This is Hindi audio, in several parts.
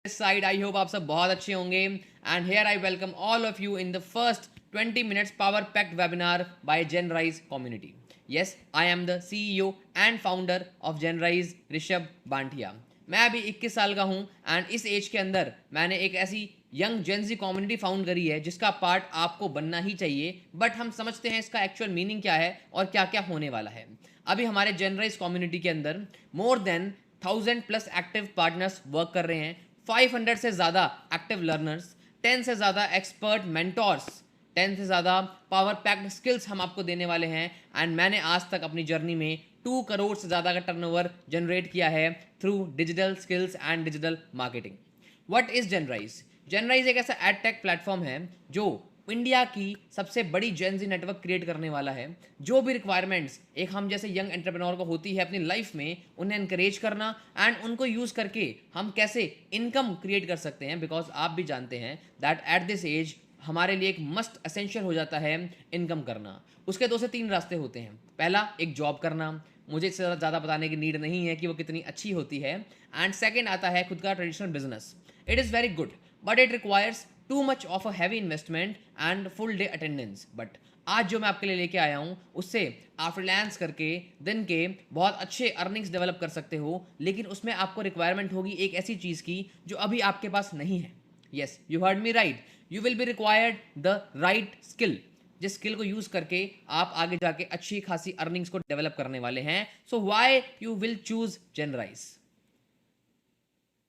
साइड आई होप आप सब बहुत अच्छे होंगे and here I welcome all of you in the first 20 minutes power packed webinar by Genrise community. Yes, I am the CEO and founder of Genrise, Rishabh Banthia. मैं अभी 21 साल का हूं एंड इस एज के अंदर मैंने एक ऐसी यंग जेनजी कम्युनिटी फाउंड करी है जिसका पार्ट आपको बनना ही चाहिए, बट हम समझते हैं इसका एक्चुअल मीनिंग क्या है और क्या क्या होने वाला है. अभी हमारे जेनराइज कम्युनिटी के अंदर more than 1000+ active partners work कर रहे हैं, 500 से ज़्यादा एक्टिव लर्नर्स, 10 से ज़्यादा एक्सपर्ट मेंटोर्स, 10 से ज़्यादा पावर पैक्ड स्किल्स हम आपको देने वाले हैं. एंड मैंने आज तक अपनी जर्नी में 2 करोड़ से ज़्यादा का टर्नओवर जनरेट किया है through digital skills and digital marketing. What is Genrise? Genrise एक ऐसा एड टेक प्लेटफॉर्म है जो इंडिया की सबसे बड़ी जेनजी नेटवर्क क्रिएट करने वाला है. जो भी रिक्वायरमेंट्स एक हम जैसे यंग एंटरप्रेन्योर को होती है अपनी लाइफ में, उन्हें इनकरेज करना एंड उनको यूज़ करके हम कैसे इनकम क्रिएट कर सकते हैं, बिकॉज आप भी जानते हैं दैट एट दिस एज हमारे लिए एक मस्ट एसेंशियल हो जाता है इनकम करना. उसके 2 से 3 रास्ते होते हैं. पहला, एक जॉब करना. मुझे इससे ज़्यादा बताने की नीड नहीं है कि वो कितनी अच्छी होती है. एंड सेकेंड आता है खुद का traditional business. It is very good but it requires too much of a heavy investment and full day attendance. But आज जो मैं आपके लिए लेके आया हूँ उससे आप फ्रीलांस करके दिन के बहुत अच्छे अर्निंग्स डेवलप कर सकते हो, लेकिन उसमें आपको रिक्वायरमेंट होगी एक ऐसी चीज़ की जो अभी आपके पास नहीं है. Yes, you heard me right. You will be required the right skill, जिस स्किल को यूज करके आप आगे जाके अच्छी खासी अर्निंग्स को डेवलप करने वाले हैं. So why you will choose Genrise?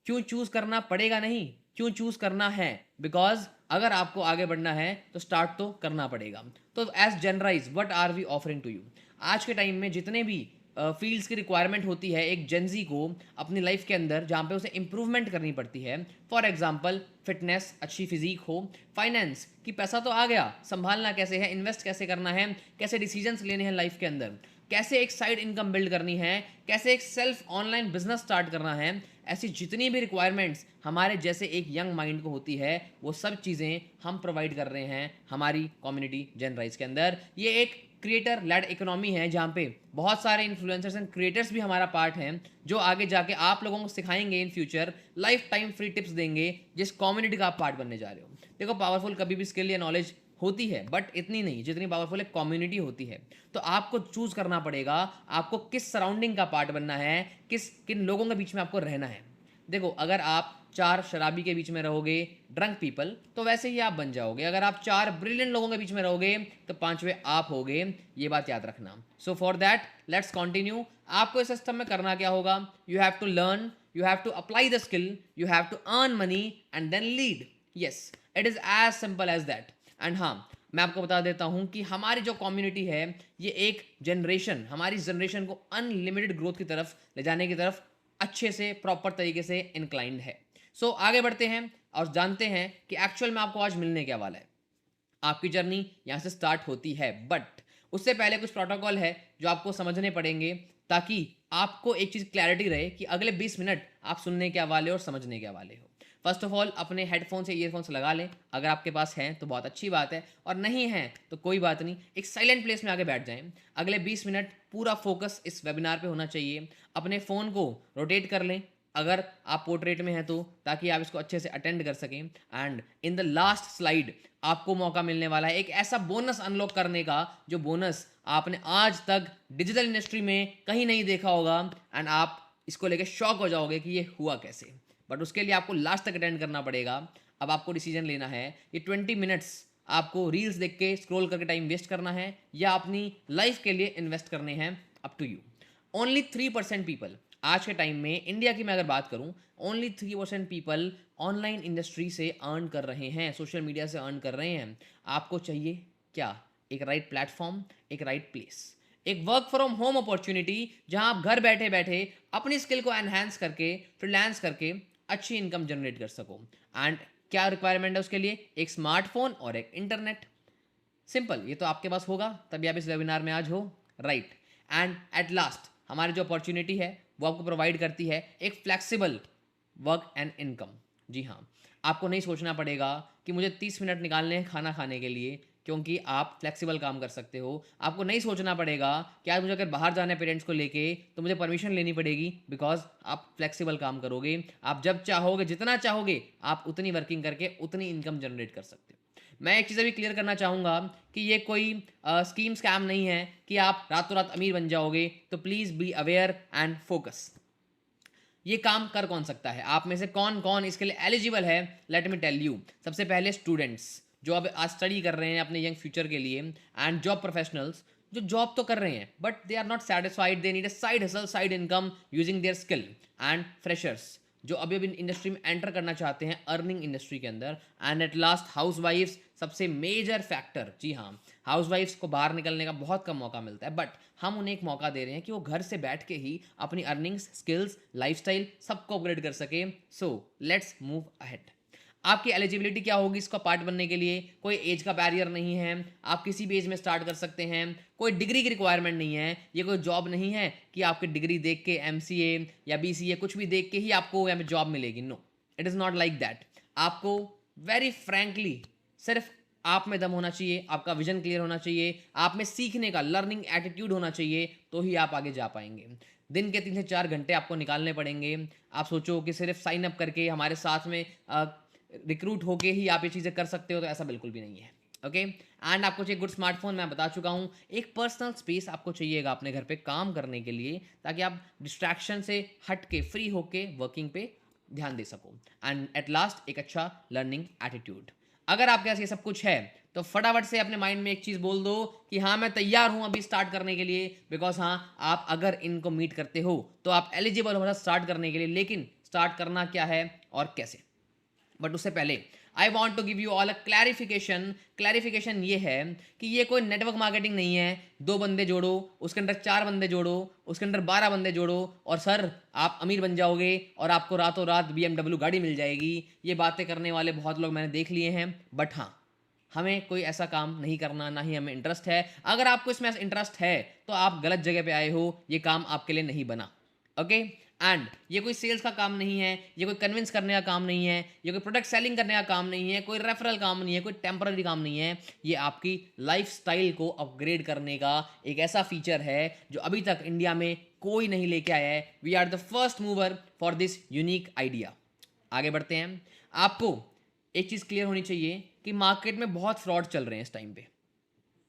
क्यों चूज करना पड़ेगा? नहीं, क्यों चूज करना है? बिकॉज अगर आपको आगे बढ़ना है तो स्टार्ट तो करना पड़ेगा. तो as Genrise what are we offering to you? आज के टाइम में जितने भी फील्ड्स की रिक्वायरमेंट होती है एक जेनजी को अपनी लाइफ के अंदर, जहाँ पे उसे इंप्रूवमेंट करनी पड़ती है. फॉर एग्जांपल फिटनेस, अच्छी फिजिक हो, फाइनेंस कि पैसा तो आ गया, संभालना कैसे है, इन्वेस्ट कैसे करना है, कैसे डिसीजंस लेने हैं लाइफ के अंदर, कैसे एक साइड इनकम बिल्ड करनी है, कैसे एक सेल्फ ऑनलाइन बिजनेस स्टार्ट करना है. ऐसी जितनी भी रिक्वायरमेंट्स हमारे जैसे एक यंग माइंड को होती है वो सब चीज़ें हम प्रोवाइड कर रहे हैं हमारी कम्युनिटी जनराइज के अंदर. ये एक क्रिएटर लेड इकोनॉमी है जहाँ पे बहुत सारे इन्फ्लुएंसर्स एंड क्रिएटर्स भी हमारा पार्ट हैं जो आगे जाके आप लोगों को सिखाएंगे in future, life time free tips देंगे जिस कम्युनिटी का आप पार्ट बनने जा रहे हो. देखो, पावरफुल कभी भी स्किल या नॉलेज होती है बट इतनी नहीं जितनी पावरफुल एक कम्युनिटी होती है. तो आपको चूज करना पड़ेगा आपको किस सराउंडिंग का पार्ट बनना है, किन लोगों के बीच में आपको रहना है. देखो, अगर आप 4 शराबी के बीच में रहोगे, ड्रंक पीपल, तो वैसे ही आप बन जाओगे. अगर आप 4 ब्रिलियंट लोगों के बीच में रहोगे तो 5वें आप होगे. ये बात याद रखना. So for that let's continue. आपको इस सिस्टम में करना क्या होगा? You have to learn, you have to apply the skill, you have to earn money and then lead. Yes, it is as simple as that. And हाँ, मैं आपको बता देता हूँ कि हमारी जो कम्युनिटी है ये एक जनरेशन, हमारी जनरेशन को अनलिमिटेड ग्रोथ की तरफ ले जाने की तरफ अच्छे से प्रॉपर तरीके से इंक्लाइंड है. सो आगे बढ़ते हैं और जानते हैं कि एक्चुअल में आपको आज मिलने क्या वाला है. आपकी जर्नी यहाँ से स्टार्ट होती है, बट उससे पहले कुछ प्रोटोकॉल है जो आपको समझने पड़ेंगे ताकि आपको एक चीज़ क्लैरिटी रहे कि अगले 20 मिनट आप सुनने क्या वाले और समझने क्या वाले हो. फर्स्ट ऑफ ऑल, अपने हेडफोन्स या ईयरफोन्स लगा लें. अगर आपके पास हैं तो बहुत अच्छी बात है, और नहीं है तो कोई बात नहीं, एक साइलेंट प्लेस में आके बैठ जाएं. अगले 20 मिनट पूरा फोकस इस वेबिनार पे होना चाहिए. अपने फ़ोन को रोटेट कर लें अगर आप पोर्ट्रेट में हैं तो, ताकि आप इसको अच्छे से अटेंड कर सकें. And in the last slide आपको मौका मिलने वाला है एक ऐसा बोनस अनलॉक करने का जो बोनस आपने आज तक डिजिटल इंडस्ट्री में कहीं नहीं देखा होगा. एंड आप इसको लेके शॉक हो जाओगे कि ये हुआ कैसे. बट उसके लिए आपको लास्ट तक अटेंड करना पड़ेगा. अब आपको डिसीजन लेना है ये 20 मिनट्स आपको रील्स देख के स्क्रॉल करके टाइम वेस्ट करना है या अपनी लाइफ के लिए इन्वेस्ट करने हैं. Up to you. Only 3% people आज के टाइम में, इंडिया की मैं अगर बात करूं, ओनली 3% पीपल ऑनलाइन इंडस्ट्री से अर्न कर रहे हैं, सोशल मीडिया से अर्न कर रहे हैं. आपको चाहिए क्या? एक राइट प्लेटफॉर्म, एक राइट प्लेस, एक वर्क फ्रॉम होम अपॉर्चुनिटी जहां आप घर बैठे बैठे अपनी स्किल को एनहांस करके, फ्रीलांस करके अच्छी इनकम जनरेट कर सको. एंड क्या रिक्वायरमेंट है उसके लिए? एक स्मार्टफोन और एक इंटरनेट. सिंपल. ये तो आपके पास होगा तभी आप इस वेबिनार में आज हो, राइट. एंड एट लास्ट हमारी जो अपॉर्चुनिटी है वो आपको प्रोवाइड करती है एक फ्लेक्सिबल वर्क एंड इनकम. जी हाँ, आपको नहीं सोचना पड़ेगा कि मुझे 30 मिनट निकालने हैं खाना खाने के लिए, क्योंकि आप फ्लेक्सिबल काम कर सकते हो। आपको नहीं सोचना पड़ेगा कि आज मुझे अगर बाहर जाना है पेरेंट्स को लेके तो मुझे परमिशन लेनी पड़ेगी, बिकॉज आप फ्लेक्सिबल काम करोगे। आप जब चाहोगे, जितना चाहोगे, आप उतनी वर्किंग करके उतनी इनकम जनरेट कर सकते हो। मैं एक चीज़ अभी क्लियर करना चाहूँगा कि ये कोई स्कीम स्कैम नहीं है कि आप रातों रात अमीर बन जाओगे। तो please be aware and focus. ये काम कर कौन सकता है, आप में से कौन कौन इसके लिए एलिजिबल है? Let me tell you. सबसे पहले स्टूडेंट्स जो अब आज स्टडी कर रहे हैं अपने यंग फ्यूचर के लिए, एंड जॉब प्रोफेशनल्स जो जॉब तो कर रहे हैं but they are not satisfied, they need a side hustle, side income using their skill. And freshers जो अभी अभी इंडस्ट्री में एंटर करना चाहते हैं, अर्निंग इंडस्ट्री के अंदर। एंड एट लास्ट हाउस वाइफ्स, सबसे मेजर फैक्टर। जी हाँ, हाउस वाइफ्स को बाहर निकलने का बहुत कम मौका मिलता है, बट हम उन्हें एक मौका दे रहे हैं कि वो घर से बैठ के ही अपनी अर्निंग्स, स्किल्स, लाइफस्टाइल सबको अपग्रेड कर सके। So let's move ahead. आपकी एलिजिबिलिटी क्या होगी इसका पार्ट बनने के लिए? कोई एज का बैरियर नहीं है, आप किसी भी एज में स्टार्ट कर सकते हैं। कोई डिग्री की रिक्वायरमेंट नहीं है। ये कोई जॉब नहीं है कि आपकी डिग्री देख के एमसीए या बीसीए कुछ भी देख के ही आपको यहाँ पे जॉब मिलेगी। No, it is not like that. आपको वेरी फ्रैंकली सिर्फ आप में दम होना चाहिए, आपका विजन क्लियर होना चाहिए, आप में सीखने का लर्निंग एटीट्यूड होना चाहिए, तो ही आप आगे जा पाएंगे। दिन के 3 से 4 घंटे आपको निकालने पड़ेंगे। आप सोचो कि सिर्फ साइन अप करके हमारे साथ में रिक्रूट होके ही आप ये चीज़ें कर सकते हो, तो ऐसा बिल्कुल भी नहीं है। ओके, एंड आपको चाहिए गुड स्मार्टफोन, मैं बता चुका हूँ। एक पर्सनल स्पेस आपको चाहिएगा अपने घर पे काम करने के लिए, ताकि आप डिस्ट्रैक्शन से हट के फ्री होके वर्किंग पे ध्यान दे सको। एंड एट लास्ट एक अच्छा लर्निंग एटीट्यूड। अगर आपके पास ये सब कुछ है तो फटाफट से अपने माइंड में एक चीज़ बोल दो कि हाँ मैं तैयार हूँ अभी स्टार्ट करने के लिए। बिकॉज हाँ, आप अगर इनको मीट करते हो तो आप एलिजिबल हो स्टार्ट करने के लिए। लेकिन स्टार्ट करना क्या है और कैसे? बट उससे पहले I want to give you all a clarification. Clarification ये है कि ये कोई नेटवर्क मार्केटिंग नहीं है। 2 बंदे जोड़ो, उसके अंदर 4 बंदे जोड़ो, उसके अंदर 12 बंदे जोड़ो और सर आप अमीर बन जाओगे और आपको रातों रात BMW गाड़ी मिल जाएगी। ये बातें करने वाले बहुत लोग मैंने देख लिए हैं। बट हाँ, हमें कोई ऐसा काम नहीं करना, ना ही हमें इंटरेस्ट है। अगर आपको इसमें इंटरेस्ट है तो आप गलत जगह पे आए हो, ये काम आपके लिए नहीं बना। ओके, एंड ये कोई सेल्स का काम नहीं है, ये कोई कन्विंस करने का काम नहीं है, ये कोई प्रोडक्ट सेलिंग करने का काम नहीं है, कोई रेफरल काम नहीं है, कोई टेम्पररी काम नहीं है। ये आपकी लाइफस्टाइल को अपग्रेड करने का एक ऐसा फीचर है जो अभी तक इंडिया में कोई नहीं लेके आया है। We are the first mover for this unique idea. आगे बढ़ते हैं। आपको एक चीज़ क्लियर होनी चाहिए कि मार्केट में बहुत फ्रॉड चल रहे हैं इस टाइम पे।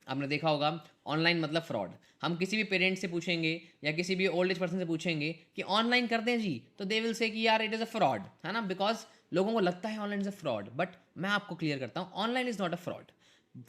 आपने देखा होगा ऑनलाइन मतलब फ्रॉड। हम किसी भी पेरेंट्स से पूछेंगे या किसी भी ओल्ड एज पर्सन से पूछेंगे कि ऑनलाइन करते हैं जी, तो दे विल से कि यार इट इज़ अ फ्रॉड, है ना। बिकॉज लोगों को लगता है online is a fraud, but मैं आपको क्लियर करता हूँ online is not a fraud.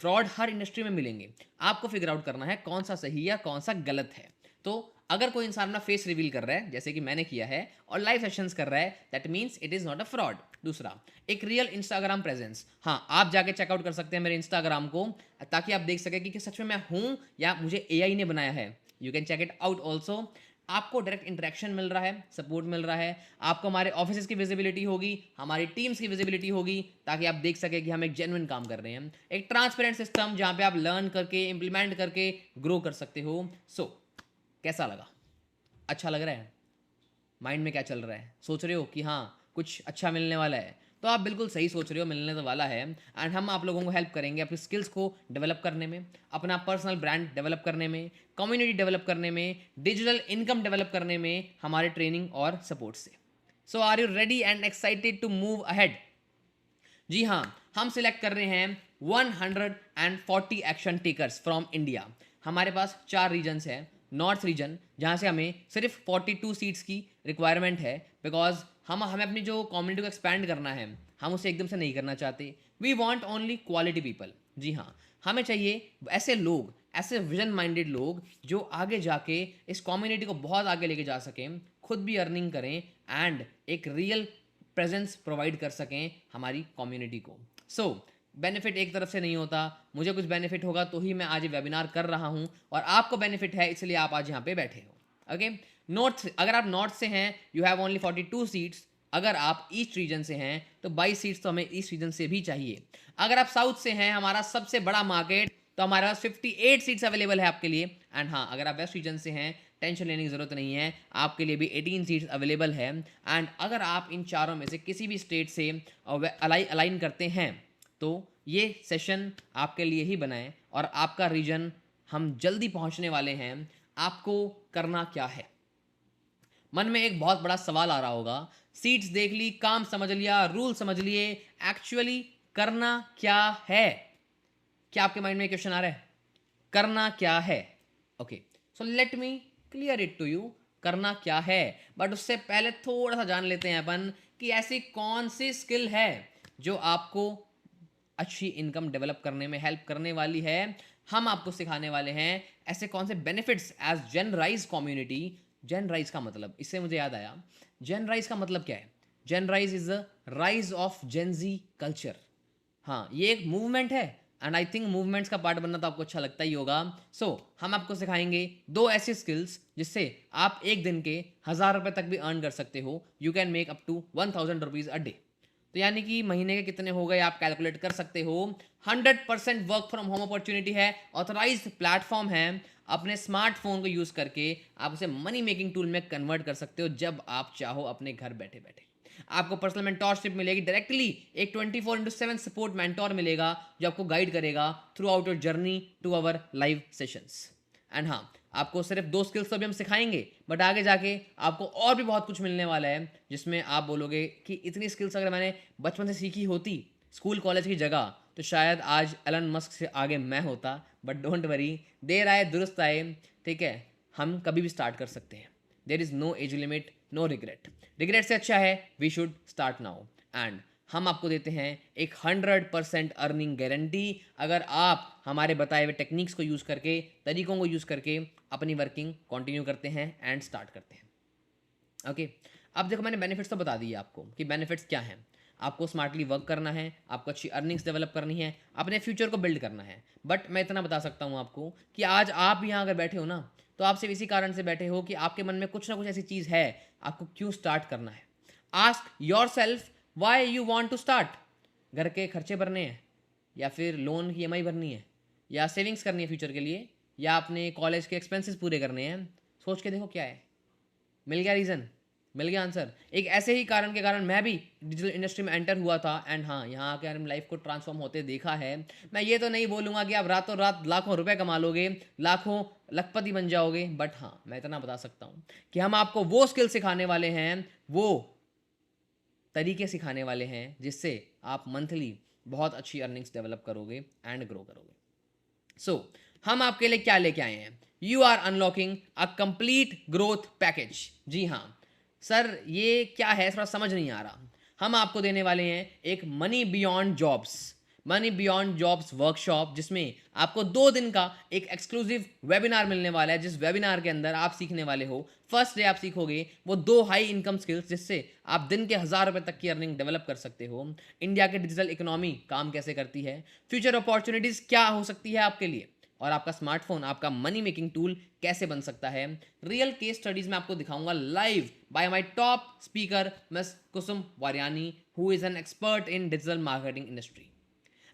Fraud her industry में मिलेंगे। आपको फिगर आउट करना है कौन सा सही या कौन सा गलत है। तो अगर कोई इंसान अपना फेस रिवील कर रहा है जैसे कि मैंने किया है और लाइव सेशंस कर रहा है, that means it is not a fraud. दूसरा, एक रियल इंस्टाग्राम प्रेजेंस। हाँ, आप जाके चेकआउट कर सकते हैं मेरे इंस्टाग्राम को, ताकि आप देख सकें कि सच में मैं हूँ या मुझे एआई ने बनाया है। You can check it out also. आपको डायरेक्ट इंटरेक्शन मिल रहा है, सपोर्ट मिल रहा है, आपको हमारे ऑफिस की विजिबिलिटी होगी, हमारी टीम्स की विजिबिलिटी होगी, ताकि आप देख सकें कि हम एक जेन्युइन काम कर रहे हैं। एक ट्रांसपेरेंट सिस्टम जहाँ पे आप लर्न करके इंप्लीमेंट करके ग्रो कर सकते हो। सो कैसा लगा? अच्छा लग रहा है? माइंड में क्या चल रहा है? सोच रहे हो कि हाँ कुछ अच्छा मिलने वाला है? तो आप बिल्कुल सही सोच रहे हो, मिलने तो वाला है। एंड हम आप लोगों को हेल्प करेंगे अपनी स्किल्स को डेवलप करने में, अपना पर्सनल ब्रांड डेवलप करने में, कम्युनिटी डेवलप करने में, डिजिटल इनकम डेवलप करने में, हमारे ट्रेनिंग और सपोर्ट से। So are you ready and excited to move ahead? जी हाँ, हम सिलेक्ट कर रहे हैं 140 एक्शन टेकर्स फ्रॉम इंडिया। हमारे पास 4 रीजन्स हैं। नॉर्थ रीजन, जहाँ से हमें सिर्फ 42 सीट्स की रिक्वायरमेंट है, बिकॉज हमें अपनी जो कम्युनिटी को एक्सपैंड करना है, हम उसे एकदम से नहीं करना चाहते। We want only quality people. जी हाँ, हमें चाहिए ऐसे लोग, ऐसे विजन माइंडेड लोग जो आगे जाके इस कम्युनिटी को बहुत आगे लेके जा सकें, खुद भी अर्निंग करें एंड एक रियल प्रेजेंस प्रोवाइड कर सकें हमारी कम्युनिटी को। सो बेनिफिट एक तरफ से नहीं होता, मुझे कुछ बेनिफिट होगा तो ही मैं आज ये वेबिनार कर रहा हूँ, और आपको बेनिफिट है इसलिए आप आज यहाँ पे बैठे हो। ओके, नॉर्थ, अगर आप नॉर्थ से हैं यू हैव ओनली 42 सीट्स। अगर आप ईस्ट रीजन से हैं तो 22 सीट्स तो हमें ईस्ट रीजन से भी चाहिए। अगर आप साउथ से हैं, हमारा सबसे बड़ा मार्केट, तो हमारे पास 58 सीट्स अवेलेबल है आपके लिए। एंड हाँ, अगर आप वेस्ट रीजन से हैं, टेंशन लेने की ज़रूरत नहीं है, आपके लिए भी 18 सीट्स अवेलेबल है। एंड अगर आप इन चारों में से किसी भी स्टेट से अलाइन करते हैं तो ये सेशन आपके लिए ही बनाए और आपका रीजन हम जल्दी पहुंचने वाले हैं। आपको करना क्या है? मन में एक बहुत बड़ा सवाल आ रहा होगा, सीट्स देख ली, काम समझ लिया, रूल समझ लिए, एक्चुअली करना क्या है? क्या आपके माइंड में क्वेश्चन आ रहा है? करना क्या है? Okay, so let me clear it to you, करना क्या है। बट उससे पहले थोड़ा सा जान लेते हैं अपन कि ऐसी कौन सी स्किल है जो आपको अच्छी इनकम डेवलप करने में हेल्प करने वाली है। हम आपको सिखाने वाले हैं ऐसे कौन से बेनिफिट्स एज जेनराइज कम्युनिटी। जेनराइज का मतलब, इससे मुझे याद आया, जेनराइज का मतलब क्या है? Genrise is the rise of Gen Z culture. हाँ, ये एक मूवमेंट है एंड आई थिंक मूवमेंट्स का पार्ट बनना तो आपको अच्छा लगता ही होगा। सो हम आपको सिखाएंगे दो ऐसी स्किल्स जिससे आप एक दिन के 1,000 रुपए तक भी अर्न कर सकते हो। You can make up to 1,000 rupees a day. तो यानी कि महीने के कितने हो गए आप कैलकुलेट कर सकते हो। 100% वर्क फ्रॉम होम अपॉर्चुनिटी है, ऑथराइज्ड प्लेटफॉर्म है। अपने स्मार्टफोन को यूज करके आप उसे मनी मेकिंग टूल में कन्वर्ट कर सकते हो जब आप चाहो, अपने घर बैठे बैठे। आपको पर्सनल मेंटोरशिप मिलेगी डायरेक्टली, एक 24/7 सपोर्ट मेंटोर मिलेगा जो आपको गाइड करेगा throughout your journey to our live sessions. And हाँ, आपको सिर्फ 2 स्किल्स तो अभी हम सिखाएंगे, बट आगे जाके आपको और भी बहुत कुछ मिलने वाला है जिसमें आप बोलोगे कि इतनी स्किल्स अगर मैंने बचपन से सीखी होती स्कूल कॉलेज की जगह तो शायद आज एलन मस्क से आगे मैं होता। बट डोंट वरी, देर आए दुरुस्त आए, ठीक है, हम कभी भी स्टार्ट कर सकते हैं। There is no age limit, no regret. Regret से अच्छा है we should start now. And हम आपको देते हैं एक 100% अर्निंग गारंटी अगर आप हमारे बताए हुए टेक्निक्स को यूज़ करके, तरीकों को यूज़ करके अपनी वर्किंग कंटिन्यू करते हैं एंड स्टार्ट करते हैं। ओके, अब देखो मैंने बेनिफिट्स तो बता दिए आपको कि बेनिफिट्स क्या हैं। आपको स्मार्टली वर्क करना है, आपको अच्छी अर्निंग्स डेवलप करनी है, अपने फ्यूचर को बिल्ड करना है। बट मैं इतना बता सकता हूँ आपको कि आज आप यहाँ अगर बैठे हो ना, तो आप सिर्फ इसी कारण से बैठे हो कि आपके मन में कुछ ना कुछ ऐसी चीज़ है, आपको क्यों स्टार्ट करना है। Ask yourself why you want to start. घर के खर्चे भरने हैं, या फिर लोन की EMI भरनी है, या सेविंग्स करनी है फ्यूचर के लिए, या अपने कॉलेज के एक्सपेंसेस पूरे करने हैं। सोच के देखो क्या है। मिल गया रीज़न, मिल गया आंसर। एक ऐसे ही कारण के कारण मैं भी डिजिटल इंडस्ट्री में एंटर हुआ था एंड हाँ, यहाँ आके हम लाइफ को ट्रांसफॉर्म होते देखा है। मैं ये तो नहीं बोलूँगा कि आप रातों रात लाखों रुपए कमा लोगे, लाखों लखपति बन जाओगे, बट हाँ, मैं इतना बता सकता हूँ कि हम आपको वो स्किल सिखाने वाले हैं, वो तरीके सिखाने वाले हैं जिससे आप मंथली बहुत अच्छी अर्निंग्स डेवलप करोगे एंड ग्रो करोगे। सो हम आपके लिए क्या लेके आए हैं? You are unlocking a complete growth package. जी हाँ सर, ये क्या है, थोड़ा समझ नहीं आ रहा। हम आपको देने वाले हैं एक मनी बियॉन्ड जॉब्स वर्कशॉप, जिसमें आपको 2 दिन का एक एक्सक्लूसिव वेबिनार मिलने वाला है। जिस वेबिनार के अंदर आप सीखने वाले हो, फर्स्ट डे आप सीखोगे वो 2 हाई इनकम स्किल्स जिससे आप दिन के 1,000 रुपए तक की अर्निंग डेवलप कर सकते हो। इंडिया के डिजिटल इकोनॉमी काम कैसे करती है, फ्यूचर अपॉर्चुनिटीज क्या हो सकती है आपके लिए, और आपका स्मार्टफोन आपका मनी मेकिंग टूल कैसे बन सकता है। रियल केस स्टडीज में आपको दिखाऊंगा live by my top speaker miss Kusum Wariyani, who is an expert in digital marketing industry.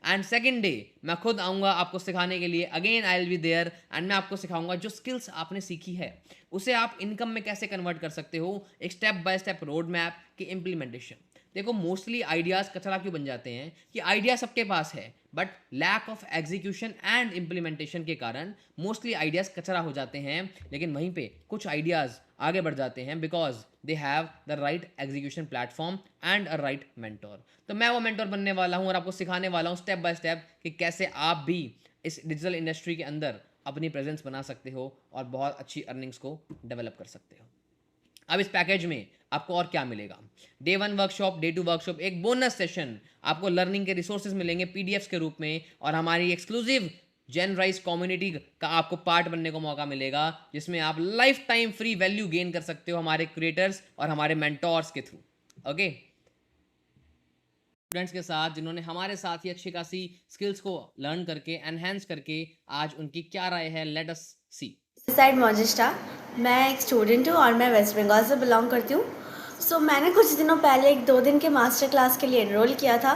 And second day मैं खुद आऊँगा आपको सिखाने के लिए, again I will be there, and मैं आपको सिखाऊंगा जो स्किल्स आपने सीखी है उसे आप इनकम में कैसे कन्वर्ट कर सकते हो, एक step by step road map की इम्प्लीमेंटेशन। देखो मोस्टली आइडियाज़ कचरा क्यों बन जाते हैं कि आइडिया सबके पास है, but lack of execution and implementation के कारण मोस्टली आइडियाज़ कचरा हो जाते हैं। लेकिन वहीं पे कुछ आइडियाज़ आगे बढ़ जाते हैं because they have the right execution platform and a right mentor. तो मैं वो मेंटोर बनने वाला हूँ और आपको सिखाने वाला हूँ स्टेप बाय स्टेप कि कैसे आप भी इस डिजिटल इंडस्ट्री के अंदर अपनी प्रेजेंस बना सकते हो और बहुत अच्छी अर्निंग्स को डेवलप कर सकते हो। अब इस पैकेज में आपको और क्या मिलेगा? डे 1 वर्कशॉप, डे 2 वर्कशॉप, एक बोनस सेशन, आपको लर्निंग के रिसोर्सेज मिलेंगे PDFs के रूप में, और हमारी एक्सक्लूसिव जेनराइज कम्युनिटी का आपको पार्ट बनने को मौका मिलेगा जिसमें आप life time free value gain कर सकते हो हमारे क्रिएटर्स और हमारे मेंटोर्स के थ्रू। ओके, स्टूडेंट्स के साथ जिन्होंने हमारे साथ ही अच्छी खासी स्किल्स को लर्न करके एनहेंस करके आज उनकी क्या राय है, लेट अस सी। साइड मोजिस्टा, मैं एक स्टूडेंट हूँ और मैं वेस्ट बंगाल से बिलोंग करती हूँ। सो मैंने कुछ दिनों पहले एक 2 दिन के मास्टर क्लास के लिए एनरोल किया था।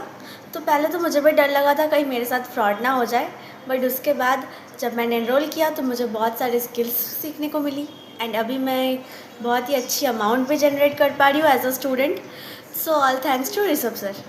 तो पहले तो मुझे भी डर लगा था कहीं मेरे साथ फ्रॉड ना हो जाए, बट उसके बाद जब मैंने एनरोल किया तो मुझे बहुत सारी स्किल्स सीखने को मिली एंड अभी मैं बहुत ही अच्छी अमाउंट भी जनरेट कर पा रही हूँ as a student. So all thanks to Rishabh sir.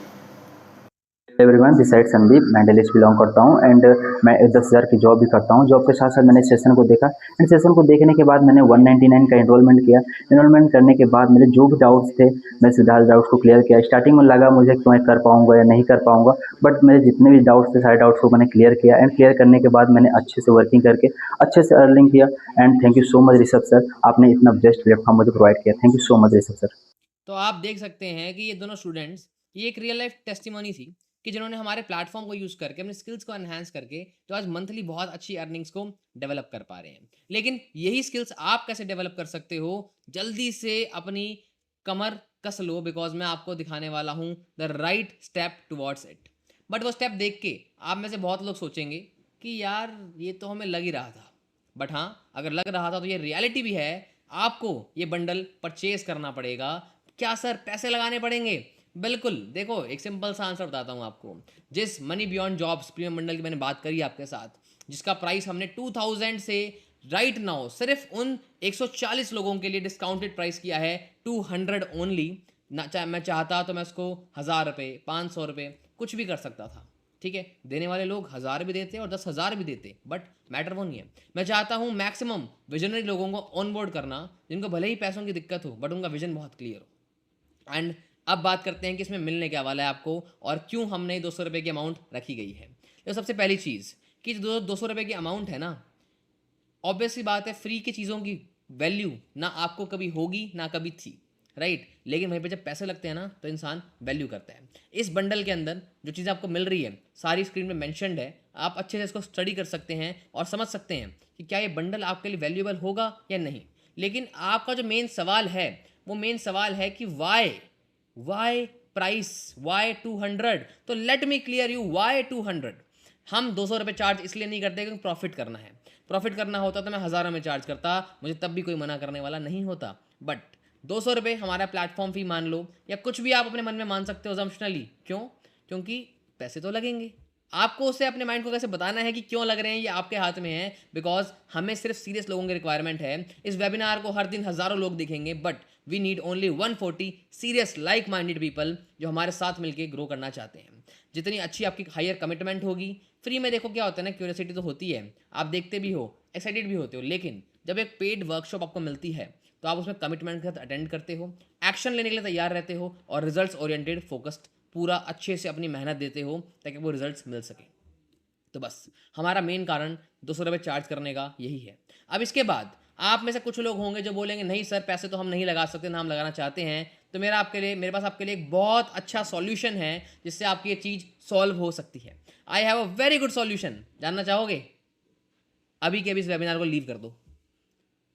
Everyone, this side Sandeep. मैं दिल्ली से बिलोंग करता हूँ एंड मैं 10,000 की जॉब भी करता हूँ। जॉब के साथ साथ मैंने सेशन को देखा एंड सेशन को देखने के बाद मैंने 199 का एनरोलमेंट किया। एनरोलमेंट करने के बाद मेरे जो भी डाउट्स थे मैं सीधा डाउट्स को क्लियर किया। स्टार्टिंग में लगा मुझे कि मैं कर पाऊंगा या नहीं कर पाऊंगा, बट मेरे जितने भी डाउट्स थे सारे डाउट्स को मैंने क्लियर किया एंड क्लियर करने के बाद मैंने अच्छे से वर्किंग करके अच्छे से अर्निंग किया। And thank you so much Rishabh sir, आपने इतना बेस्ट प्लेटफॉर्म मुझे प्रोवाइड किया। Thank you so much Rishabh sir. तो आप देख सकते हैं कि ये दोनों स्टूडेंट्स, ये एक रियल लाइफ टेस्टिमोनी थी कि जिन्होंने हमारे प्लेटफॉर्म को यूज़ करके अपने स्किल्स को एनहांस करके तो आज मंथली बहुत अच्छी अर्निंग्स को डेवलप कर पा रहे हैं। लेकिन यही स्किल्स आप कैसे डेवलप कर सकते हो, जल्दी से अपनी कमर कस लो, बिकॉज मैं आपको दिखाने वाला हूँ the right step towards it. But वो स्टेप देख के आप में से बहुत लोग सोचेंगे कि यार ये तो हमें लग ही रहा था। बट हाँ, अगर लग रहा था तो ये रियलिटी भी है। आपको ये बंडल परचेज करना पड़ेगा। क्या सर पैसे लगाने पड़ेंगे? बिल्कुल। देखो, एक सिंपल सा आंसर बताता हूँ आपको। जिस money beyond jobs premium bundle की मैंने बात करी आपके साथ, जिसका प्राइस हमने 2000 से राइट नाउ सिर्फ उन 140 लोगों के लिए डिस्काउंटेड प्राइस किया है 200 ओनली। ना चाहे मैं चाहता तो मैं उसको 1000 रुपये, 500 रुपये कुछ भी कर सकता था। ठीक है, देने वाले लोग 1000 भी देते और 10,000 भी देते, बट मैटर वो नहीं है। मैं चाहता हूँ मैक्सिमम विजनरी लोगों को ऑनबोर्ड करना, जिनको भले ही पैसों की दिक्कत हो बट उनका विजन बहुत क्लियर हो। एंड अब बात करते हैं कि इसमें मिलने क्या वाला है आपको और क्यों हमने 200 रुपये की अमाउंट रखी गई है। तो सबसे पहली चीज़ कि जो 200 रुपये की अमाउंट है ना, ऑब्वियसली बात है, फ्री की चीज़ों की वैल्यू ना आपको कभी होगी ना कभी थी, राइट। लेकिन वहीं पे जब पैसे लगते हैं ना तो इंसान वैल्यू करता है। इस बंडल के अंदर जो चीज़ आपको मिल रही है सारी स्क्रीन में मेंशन्ड है। आप अच्छे से इसको स्टडी कर सकते हैं और समझ सकते हैं कि क्या ये बंडल आपके लिए वैल्यूएबल होगा या नहीं। लेकिन आपका जो मेन सवाल है वो मेन सवाल है कि वाई प्राइस, वाई 200। तो let me clear you why 200। हम 200 रुपये चार्ज इसलिए नहीं करते क्योंकि प्रॉफिट करना है। प्रॉफिट करना होता तो मैं हज़ारों में चार्ज करता, मुझे तब भी कोई मना करने वाला नहीं होता। बट 200 रुपये हमारा प्लेटफॉर्म फी मान लो, या कुछ भी आप अपने मन में मान सकते हो जम्पशनली। क्यों? क्योंकि पैसे तो लगेंगे। आपको उसे अपने माइंड को कैसे बताना है कि क्यों लग रहे हैं, ये आपके हाथ में है। बिकॉज हमें सिर्फ सीरियस लोगों की रिक्वायरमेंट है। इस वेबिनार को हर दिन हज़ारों लोग देखेंगे, but we need only 140 serious like minded people जो हमारे साथ मिलकर ग्रो करना चाहते हैं। जितनी अच्छी आपकी हायर कमिटमेंट होगी, फ्री में देखो क्या होता है ना, क्यूरियोसिटी तो होती है, आप देखते भी हो, एक्साइटेड भी होते हो। लेकिन जब एक पेड वर्कशॉप आपको मिलती है तो आप उसमें कमिटमेंट के साथ अटेंड करते हो, एक्शन लेने के लिए तैयार रहते हो और रिजल्ट्स ओरिएंटेड फोकस्ड पूरा अच्छे से अपनी मेहनत देते हो ताकि वो रिजल्ट्स मिल सके। तो बस हमारा मेन कारण 200 रुपये चार्ज करने का यही है। अब इसके बाद आप में से कुछ लोग होंगे जो बोलेंगे नहीं सर, पैसे तो हम नहीं लगा सकते ना हम लगाना चाहते हैं। तो मेरे पास आपके लिए एक बहुत अच्छा सॉल्यूशन है जिससे आपकी ये चीज़ सॉल्व हो सकती है। I have a very good solution. जानना चाहोगे? अभी के अभी इस वेबिनार को लीव कर दो,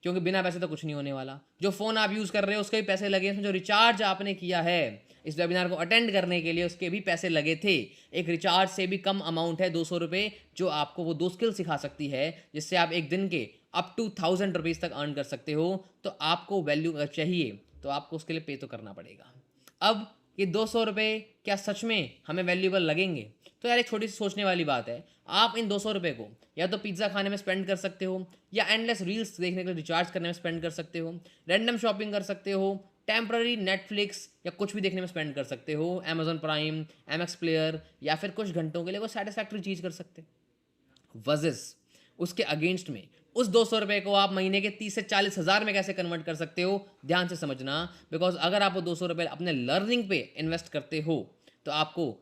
क्योंकि बिना पैसे तो कुछ नहीं होने वाला। जो फ़ोन आप यूज़ कर रहे हो उसके भी पैसे लगे, इसमें जो रिचार्ज आपने किया है इस वेबिनार को अटेंड करने के लिए उसके भी पैसे लगे थे। एक रिचार्ज से भी कम अमाउंट है 200 रुपये, जो आपको वो 2 स्किल सिखा सकती है जिससे आप एक दिन के अप टू 1000 रुपीज़ तक अर्न कर सकते हो। तो आपको वैल्यू अगर चाहिए तो आपको उसके लिए पे तो करना पड़ेगा। अब ये 200 रुपये क्या सच में हमें वैल्यूएबल लगेंगे? तो यार एक छोटी सी सोचने वाली बात है। आप इन 200 रुपये को या तो पिज्ज़ा खाने में स्पेंड कर सकते हो, या एंडलेस रील्स देखने के लिए रिचार्ज करने में स्पेंड कर सकते हो, रैंडम शॉपिंग कर सकते हो, टेम्पररी नेटफ्लिक्स या कुछ भी देखने में स्पेंड कर सकते हो, अमेजॉन प्राइम, एमएक्स प्लेयर, या फिर कुछ घंटों के लिए कोई सेटिस्फैक्ट्री चीज़ कर सकते हो। वर्सेस उसके अगेंस्ट में उस 200 रुपये को आप महीने के 30 से 40 हज़ार में कैसे कन्वर्ट कर सकते हो, ध्यान से समझना। बिकॉज अगर आप वो 200 रुपये अपने लर्निंग पे इन्वेस्ट करते हो तो आपको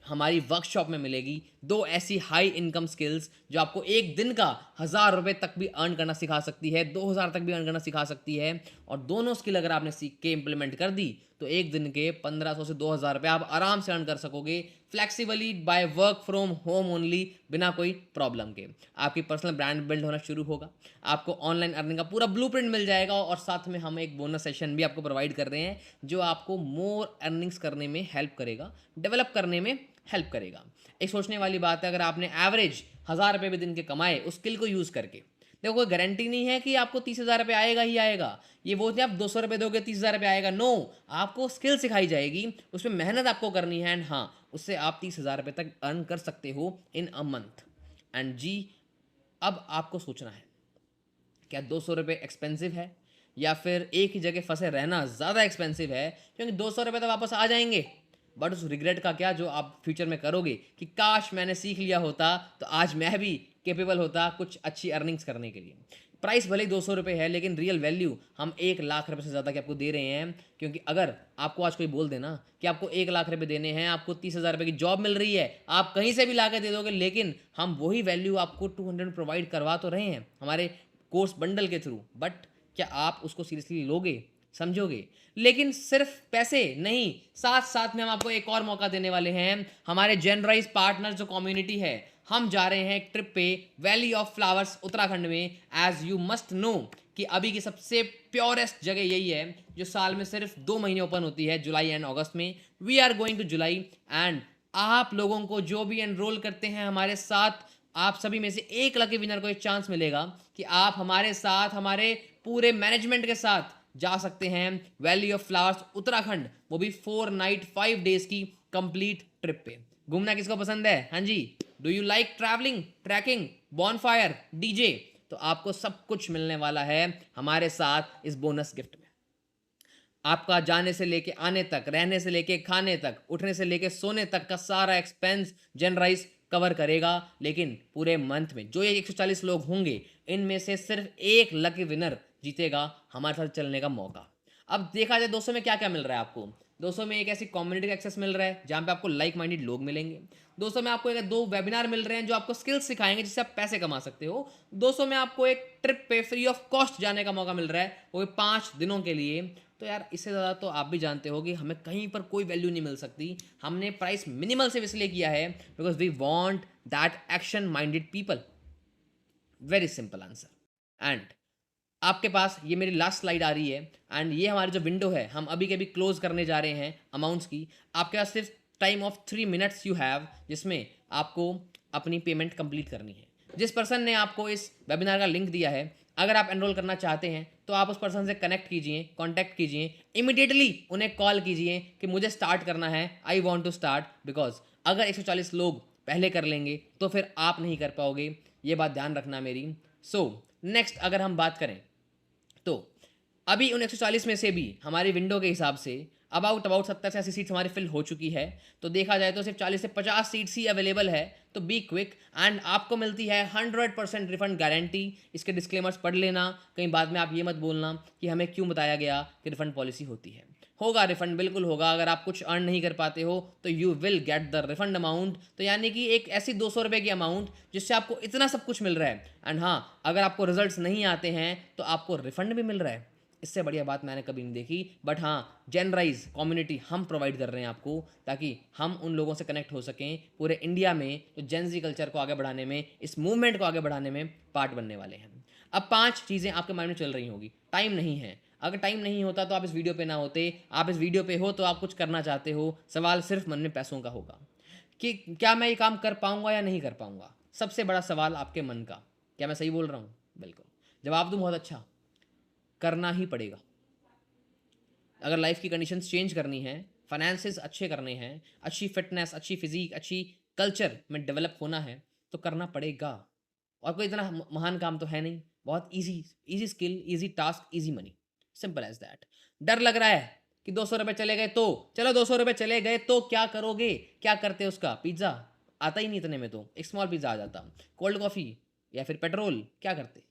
हमारी वर्कशॉप में मिलेगी 2 ऐसी हाई इनकम स्किल्स जो आपको एक दिन का 1000 रुपये तक भी अर्न करना सिखा सकती है, 2000 तक भी अर्न करना सिखा सकती है। और दोनों स्किल अगर आपने सीख के इंप्लीमेंट कर दी तो एक दिन के 1500 से 2000 रुपये आप आराम से अर्न कर सकोगे, flexibly by work from home only, बिना कोई प्रॉब्लम के। आपकी पर्सनल ब्रांड बिल्ड होना शुरू होगा, आपको ऑनलाइन अर्निंग का पूरा ब्लूप्रिंट मिल जाएगा, और साथ में हम एक बोनस सेशन भी आपको प्रोवाइड कर रहे हैं जो आपको मोर अर्निंग्स करने में हेल्प करेगा, डेवलप करने में हेल्प करेगा। एक सोचने वाली बात है, अगर आपने एवरेज 1000 रुपये भी दिन के कमाए उस स्किल को यूज़ करके, देखो कोई गारंटी नहीं है कि आपको 30,000 रुपये आएगा ही आएगा। ये वो नहीं आप 200 रुपये दोगे 30,000 रुपये आएगा, नो। आपको स्किल सिखाई जाएगी, उसमें मेहनत आपको करनी है, एंड हाँ उससे आप 30,000 रुपये तक अर्न कर सकते हो इन अ मंथ। एंड जी, अब आपको सोचना है क्या 200 रुपये एक्सपेंसिव है या फिर एक ही जगह फंसे रहना ज़्यादा एक्सपेंसिव है? क्योंकि 200 रुपये तो वापस आ जाएंगे, बट उस रिग्रेट का क्या जो आप फ्यूचर में करोगे कि काश मैंने सीख लिया होता तो आज मैं भी केपेबल होता कुछ अच्छी अर्निंग्स करने के लिए। प्राइस भले ही 200 रुपये है, लेकिन रियल वैल्यू हम 1 लाख रुपये से ज़्यादा के आपको दे रहे हैं। क्योंकि अगर आपको आज कोई बोल देना कि आपको 1 लाख रुपये देने हैं, आपको 30,000 रुपये की जॉब मिल रही है, आप कहीं से भी ला के दे दोगे, लेकिन हम वही वैल्यू आपको 200 प्रोवाइड करवा तो रहे हैं हमारे कोर्स बंडल के थ्रू, बट क्या आप उसको सीरियसली लोगे, समझोगे? लेकिन सिर्फ पैसे नहीं, साथ साथ में हम आपको एक और मौका देने वाले हैं। हमारे जेनराइज पार्टनर जो कम्युनिटी है, हम जा रहे हैं एक ट्रिप पे वैली ऑफ फ्लावर्स उत्तराखंड में। एज यू मस्ट नो कि अभी की सबसे प्योरेस्ट जगह यही है जो साल में सिर्फ 2 महीने ओपन होती है, जुलाई एंड अगस्त में। We are going to July and आप लोगों को जो भी एनरोल करते हैं हमारे साथ, आप सभी में से एक लकी विनर को एक चांस मिलेगा कि आप हमारे साथ, हमारे पूरे मैनेजमेंट के साथ जा सकते हैं वैली ऑफ फ्लावर्स उत्तराखंड, वो भी 4 नाइट 5 डेज की कंप्लीट ट्रिप पे। घूमना किसको पसंद है? हाँ जी, do you like travelling, trekking, bonfire, DJ? तो आपको सब कुछ मिलने वाला है हमारे साथ इस बोनस गिफ्ट में। आपका जाने से लेके आने तक, रहने से लेके खाने तक, उठने से लेके सोने तक का सारा एक्सपेंस जेनराइज कवर करेगा। लेकिन पूरे मंथ में जो ये 140 लोग होंगे, इनमें से सिर्फ एक लकी विनर जीतेगा हमारे साथ चलने का मौका। अब देखा जाए 200 में क्या क्या मिल रहा है आपको। 200 में एक ऐसी कम्युनिटी का एक्सेस मिल रहा है जहाँ पे आपको लाइक माइंडेड लोग मिलेंगे। 200 में आपको एक 2 वेबिनार मिल रहे हैं जो आपको स्किल्स सिखाएंगे जिससे आप पैसे कमा सकते हो। 200 में आपको एक ट्रिप पे फ्री ऑफ कॉस्ट जाने का मौका मिल रहा है, वो 5 दिनों के लिए। तो यार इससे ज़्यादा तो आप भी जानते हो कि हमें कहीं पर कोई वैल्यू नहीं मिल सकती। हमने प्राइस मिनिमल से इसलिए किया है because we want that action minded people. Very simple answer. And आपके पास ये मेरी लास्ट स्लाइड आ रही है एंड ये हमारी जो विंडो है, हम अभी के अभी क्लोज करने जा रहे हैं अमाउंट्स की। आपके पास सिर्फ time of 3 minutes you have, जिसमें आपको अपनी पेमेंट कंप्लीट करनी है। जिस पर्सन ने आपको इस वेबिनार का लिंक दिया है, अगर आप एनरोल करना चाहते हैं तो आप उस पर्सन से कनेक्ट कीजिए, कॉन्टैक्ट कीजिए, इमीडिएटली उन्हें कॉल कीजिए कि मुझे स्टार्ट करना है, I want to start. Because अगर 140 लोग पहले कर लेंगे तो फिर आप नहीं कर पाओगे, ये बात ध्यान रखना मेरी। सो नेक्स्ट अगर हम बात करें तो अभी उन 140 में से भी हमारी विंडो के हिसाब से अबाउट 70 से 80 सीट्स हमारी फिल हो चुकी है। तो देखा जाए तो सिर्फ 40 से 50 सीट्स ही अवेलेबल है। तो बी क्विक एंड आपको मिलती है 100% रिफंड गारंटी। इसके डिस्क्लेमर्स पढ़ लेना, कहीं बाद में आप ये मत बोलना कि हमें क्यों बताया गया कि रिफंड पॉलिसी होती है। होगा रिफंड, बिल्कुल होगा। अगर आप कुछ अर्न नहीं कर पाते हो तो you will get the refund amount. तो यानी कि एक ऐसी 200 रुपये की अमाउंट जिससे आपको इतना सब कुछ मिल रहा है। एंड हाँ, अगर आपको रिजल्ट्स नहीं आते हैं तो आपको रिफंड भी मिल रहा है। इससे बढ़िया बात मैंने कभी नहीं देखी। बट हाँ, जेनराइज कम्युनिटी हम प्रोवाइड कर रहे हैं आपको, ताकि हम उन लोगों से कनेक्ट हो सकें पूरे इंडिया में जो जेनजी कल्चर को आगे बढ़ाने में, इस मूवमेंट को आगे बढ़ाने में पार्ट बनने वाले हैं। अब 5 चीज़ें आपके माइंड में चल रही होंगी। टाइम नहीं है, अगर टाइम नहीं होता तो आप इस वीडियो पे ना होते। आप इस वीडियो पे हो तो आप कुछ करना चाहते हो। सवाल सिर्फ मन में पैसों का होगा कि क्या मैं ये काम कर पाऊंगा या नहीं कर पाऊंगा। सबसे बड़ा सवाल आपके मन का, क्या मैं सही बोल रहा हूँ? बिल्कुल। जवाब दूँ बहुत अच्छा, करना ही पड़ेगा। अगर लाइफ की कंडीशंस चेंज करनी है, फाइनेंसेस अच्छे करने हैं, अच्छी फिटनेस, अच्छी फिजिक, अच्छी कल्चर में डेवलप होना है तो करना पड़ेगा। और कोई इतना महान काम तो है नहीं, बहुत easy skill, easy task, easy money, simple as that. डर लग रहा है कि 200 रुपये चले गए तो चलो, 200 रुपये चले गए तो क्या करोगे? क्या करते उसका? पिज्ज़ा आता ही नहीं इतने में, तो एक स्मॉल पिज्ज़ा आ जाता। कोल्ड कॉफ़ी या फिर पेट्रोल, क्या करते?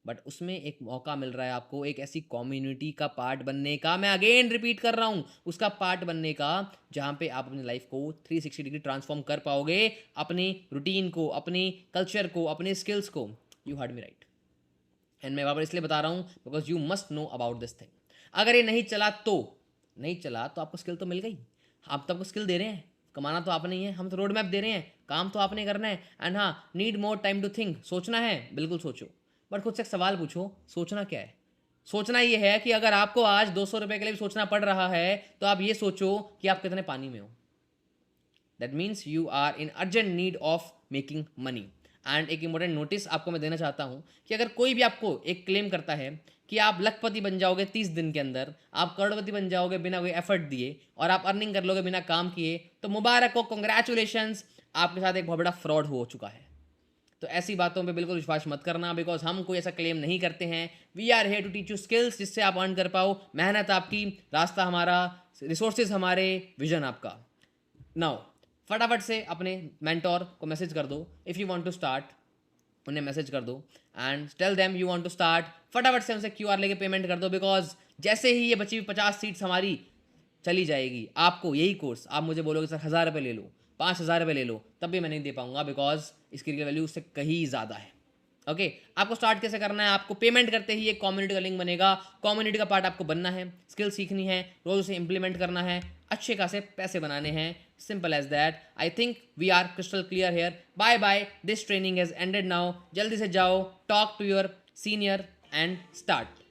बट उसमें एक मौका मिल रहा है आपको एक ऐसी कम्युनिटी का पार्ट बनने का। मैं अगेन रिपीट कर रहा हूँ, उसका पार्ट बनने का, जहाँ पे आप अपनी लाइफ को 360 डिग्री ट्रांसफॉर्म कर पाओगे, अपनी रूटीन को, अपनी कल्चर को, अपने स्किल्स को। You heard me right. And मैं वापस इसलिए बता रहा हूँ because you must know about this thing. अगर ये नहीं चला तो आपको स्किल तो मिल गई। आप तो आपको स्किल दे रहे हैं, कमाना तो आपने ही है, हम तो रोड मैप दे रहे हैं, काम तो आपने करना है। एंड हाँ, need more time to think, सोचना है, बिल्कुल सोचो। बट खुद से एक सवाल पूछो, सोचना क्या है? सोचना ये है कि अगर आपको आज 200 रुपये के लिए भी सोचना पड़ रहा है तो आप ये सोचो कि आप कितने पानी में हो। That means you are in urgent need of making money. And एक इंपॉर्टेंट नोटिस आपको मैं देना चाहता हूँ कि अगर कोई भी आपको एक क्लेम करता है कि आप लखपति बन जाओगे 30 दिन के अंदर, आप करोड़पति बन जाओगे बिना कोई एफर्ट दिए, और आप अर्निंग कर लोगे बिना काम किए, तो मुबारक हो, कॉन्ग्रेचुलेशंस, आपके साथ एक बहुत बड़ा फ्रॉड हो चुका है। तो ऐसी बातों पे बिल्कुल विश्वास मत करना, बिकॉज हम कोई ऐसा क्लेम नहीं करते हैं। We are here to teach you skills जिससे आप अर्न कर पाओ। मेहनत आपकी, रास्ता हमारा, रिसोर्सेज हमारे, विजन आपका। नाउ फटाफट से अपने मेंटोर को मैसेज कर दो if you want to start, उन्हें मैसेज कर दो and tell them you want to start. फटाफट से उनसे क्यूआर लेके पेमेंट कर दो, बिकॉज जैसे ही ये बची हुई 50 सीट्स हमारी चली जाएगी, आपको यही कोर्स आप मुझे बोलोगे सर 1000 रुपये ले लो, 5000 रुपये ले लो, तब भी मैं नहीं दे पाऊंगा, बिकॉज इसकी रियल वैल्यू उससे कहीं ज़्यादा है। ओके आपको स्टार्ट कैसे करना है, आपको पेमेंट करते ही एक कम्युनिटी का लिंक बनेगा, कम्युनिटी का पार्ट आपको बनना है, स्किल सीखनी है, रोज उसे इंप्लीमेंट करना है, अच्छे खासे पैसे बनाने हैं, simple as that. I think we are crystal clear here. Bye bye, this training has ended now. जल्दी से जाओ, talk to your senior and start.